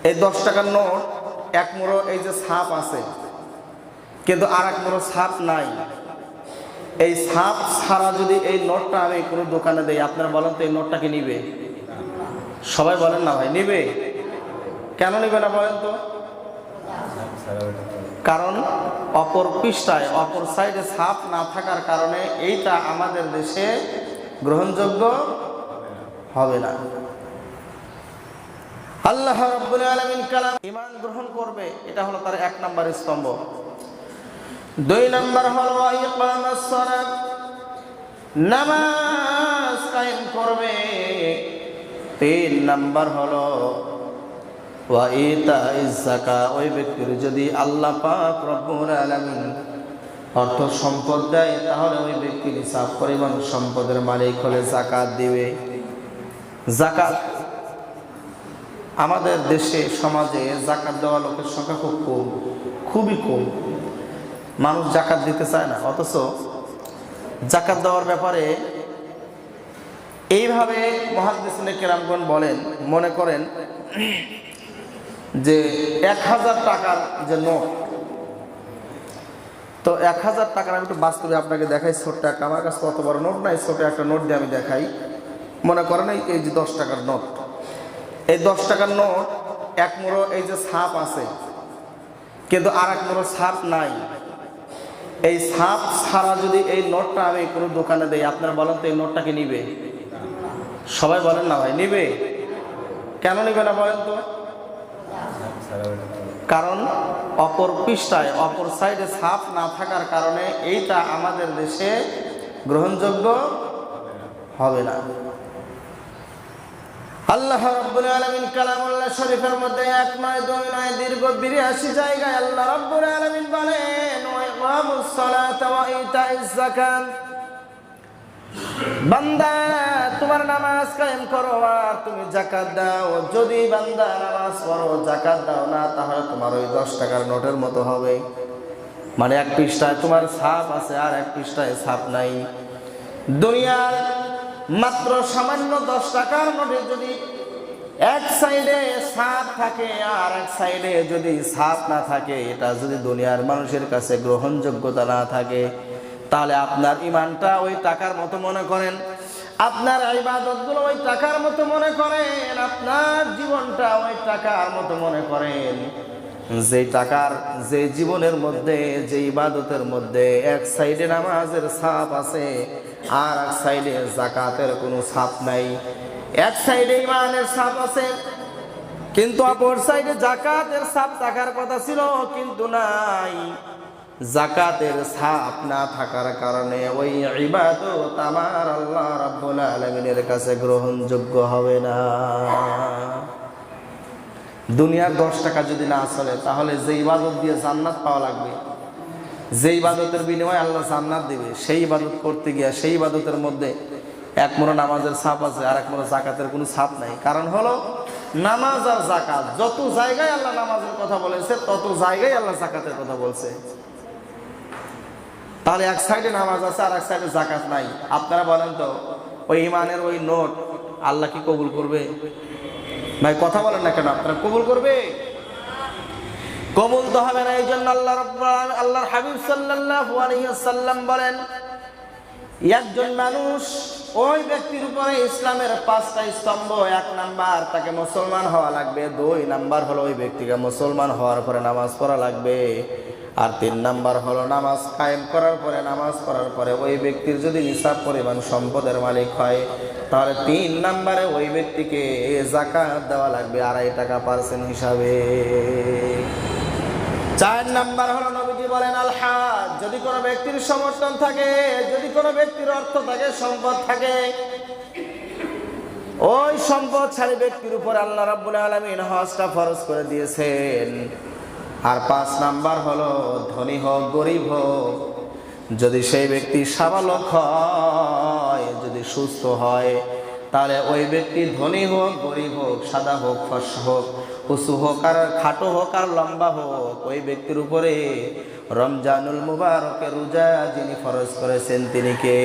এই 10 টাকার নোট এক মুড়ো এই যে ছাপ আছে, কিন্তু আর এক মুড়ো ছাপ নাই। এই ছাপ ছাড়া যদি এই নোটটা আমি কোনো দোকানে দেই, আপনারা বলেন তো এই নোটটা কি নিবে? সবাই বলেন না ভাই, নিবে? কেন নিবে না বলেন তো? কারণ অপর পৃষ্ঠায় অপর সাইডে ছাপ না থাকার কারণে এইটা আমাদের দেশে গ্রহণযোগ্য হবে না। আল্লাহ রাব্বুল আলামিন কালাম ঈমান গ্রহণ করবে, এটা হলো তার 1 নাম্বার স্তম্ভ। 2 নাম্বার হলো ইকামাস সালাত, নামাজ কায়েম করবে। 3 নাম্বার হলো ওয়া ইতাইজ যাকাত, ওই ব্যক্তির যদি আল্লাহ পাক রব্বুল আলামিন অর্থ সম্পদ দেয় তাহলে ওই ব্যক্তি নিসাব পরিমাণ সম্পদের মালিক হলে যাকাত দিবে। যাকাত আমাদের দেশে সমাজে যাকাত দেওয়া লোকের সংখ্যা খুব কম, খুবই কম। মানুষ যাকাত দিতে চায় না, অথচ যাকাত দেওয়ার ব্যাপারে এইভাবে মুহাদ্দিসিনে কেরামগণ বলেন, মনে করেন যে 1000 টাকার যে নোট, তো 1000 টাকার আমি একটু বাস্তবে আপনাকে দেখাই। ছোট্ট একটা, আমার কাছে অত বড় নোট নাই, ছোট একটা নোট দিয়ে আমি দেখাই। মনে করেন এই যে 10 টাকার নোট, এই 10 টাকার নোট এক মুড়ো এই যে ছাপ আছে, কিন্তু আর এক মুড়ো ছাপ নাই। এই ছাপ ছাড়া যদি এই নোটটা আমি কোনো দোকানে দেই, আপনারা বলেন তো এই নোটটা কি নিবে? সবাই বলেন না ভাই, নিবে? কেন নিবে না বলেন তো? কারণ অপর পৃষ্ঠায় অপর সাইডে ছাপ না থাকার কারণে এইটা আমাদের দেশে গ্রহণযোগ্য হবে না। আল্লাহ রাব্বুল আলামিন কালামুল্লাহ শরীফের মধ্যে 1 নয় 2 নয় দীর্ঘ 82 জায়গায় আল্লাহ রাব্বুল আলামিন বলেন ওয়া ইকামুস সালাত ওয়া ইতাইজ যাকাত, বান্দা তোমার নামাজ কায়েম করো আর তুমি যাকাত দাও। যদি বান্দা নামাজ পড়ো যাকাত দাও না, তাহলে তোমার ওই 10 টাকার নোটের মতো হবে। মানে এক পৃষ্ঠায় তোমার ছাপ আছে আর এক পৃষ্ঠায় ছাপ নাই। দুনিয়ার মাত্র সামান্য 10 টাকার নোটে যদি এক সাইডে ছাপ থাকে আর এক সাইডে যদি ছাপ না থাকে, এটা যদি দুনিয়ার মানুষের কাছে গ্রহণযোগ্যতা না থাকে, তাহলে আপনার ইমানটা ওই টাকার মতো মনে করেন, আপনার ইবাদতগুলো ওই টাকার মতো মনে করেন, আপনার জীবনটা ওই টাকার মতো মনে করেন। যে টাকার, যে জীবনের মধ্যে, যে ইবাদতের মধ্যে এক সাইডে নামাজের ছাপ আছে আর এক সাইডে যাকাতের কোনো ছাপ নাই। এক সাইডে ইমানের ছাপ আছে কিন্তু অপর সাইডে যাকাতের ছাপ থাকার কথা ছিল কিন্তু নাই। যাকাতের ছাপ না থাকার কারণে ওই ইবাদত আমার আল্লাহ রাব্বুল আলামিনের কাছে গ্রহণযোগ্য হবে না। দুনিয়ার 10 টাকা যদি না চলে, তাহলে যে ইবাদত দিয়ে জান্নাত পাওয়া লাগবে, যে ইবাদতের বিনিময়ে আল্লাহ জান্নাত দিবে, সেই ইবাদত করতে গিয়ে সেই ইবাদতের মধ্যে এক মুড়ো নামাজের ছাপ আছে আর এক মুড়ো যাকাতের কোনো ছাপ নাই। কারণ হলো নামাজ আর যাকাত, যত জায়গায় আল্লাহ নামাজের কথা বলেছে তত জায়গায় আল্লাহ যাকাতের কথা বলছে। তাহলে এক সাইডে নামাজ আছে আর এক সাইডে যাকাত নাই। আপনারা বলেন তো ওই ইমানের ওই নোট আল্লাহ কি কবুল করবে? ভাই কথা বলেন না কেন? আপনারা কবুল করবে? কবুল তো হবে না। এই জন্য আল্লাহর হাবিব সাল্লাল্লাহু আলাইহি ওয়াসাল্লাম বলেন, একজন মানুষ, ওই ব্যক্তির উপরে ইসলামের 5টা স্তম্ভ। 1 নাম্বার তাকে মুসলমান হওয়া লাগবে, 2 নাম্বার হলো ওই ব্যক্তিকে মুসলমান হওয়ার পরে নামাজ পড়া লাগবে, আর 3 নাম্বার হলো নামাজ কায়েম করার পরে, নামাজ পড়ার পরে ওই ব্যক্তির যদি নিসাব পরিমাণ সম্পদের মালিক হয়, তাহলে 3 নাম্বারে ওই ব্যক্তিকে যাকাত দেওয়া লাগবে 2.5 টাকা % হিসাবে। 4 নাম্বার হলো নবীজি বলেন আল হাজ, যদি কোনো ব্যক্তির সমর্থন থাকে, যদি কোনো ব্যক্তির অর্থ থাকে, সম্পদ থাকে, ওই সম্পদশালী ব্যক্তির উপর আল্লাহ রাব্বুল আলামিন হজটা ফরজ করে দিয়েছেন। আর 5 নাম্বার হলো ধনী হোক গরিব হোক, যদি সেই ব্যক্তি সাবালক হয়, যদি সুস্থ হয়, তাহলে ওই ব্যক্তি ধনী হোক গরিব হোক, সাদা হোক ফর্সা হোক, উঁচু হোক আর খাটো হোক আর লম্বা হোক, ওই ব্যক্তির উপরে রমজানুল মুবারকের রোজা যিনি ফরজ করেছেন তিনি কে?